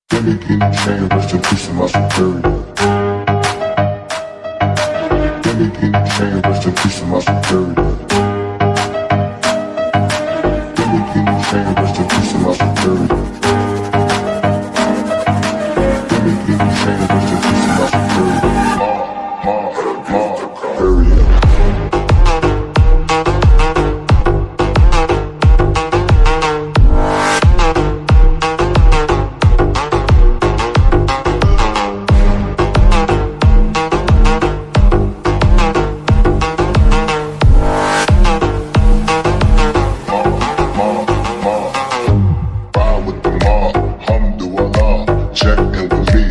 Gimme chain, rest in peace to my superior. Gimme chain, rest in peace to my superior. Gimme chain, rest in peace to my superior. Gimme chain, rest in peace to my superior. Superior. Check in with me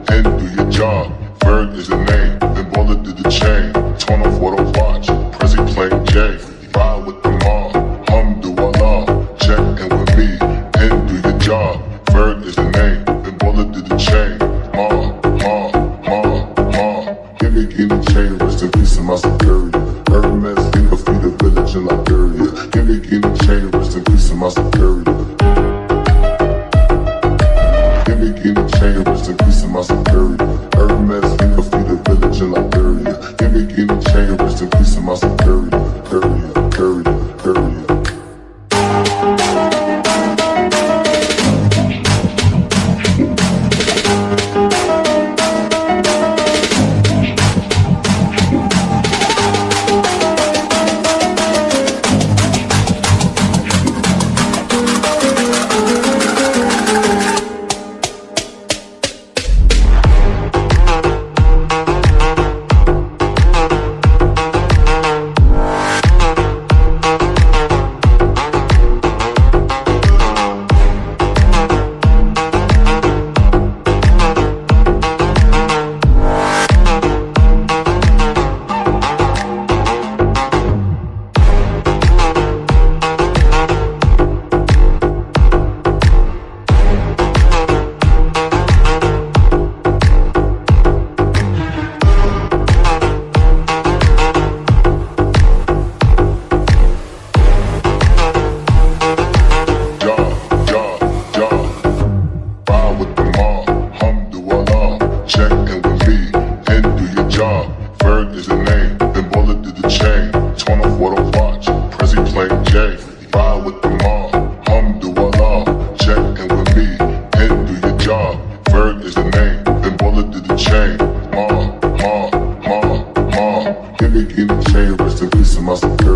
and do your job. Ferg is the name, then bullet to the chain. Torn off what I watch, Prezi playing J. Ride with the mob, alhamdulillah. Check in with me and do your job. Ferg is the name, then bullet to the chain. Gimme chain, rest in peace to my superior. Hermes, think of the village in Liberia. Gimme chain, rest in peace to my superior. Gimme chain, rest in peace to my superior. Hermes, think of the village in Liberia. Gimme chain, rest in peace to my superior. Check in with me and do your job. Ferg is the name, then bullet to the chain. Torn off what I watch, Prezi playing J. Ride with the mob, alhamdulillah. Check in with me and do your job. Ferg is the name, then bullet to the chain. Gimme chain, rest in peace to my superior.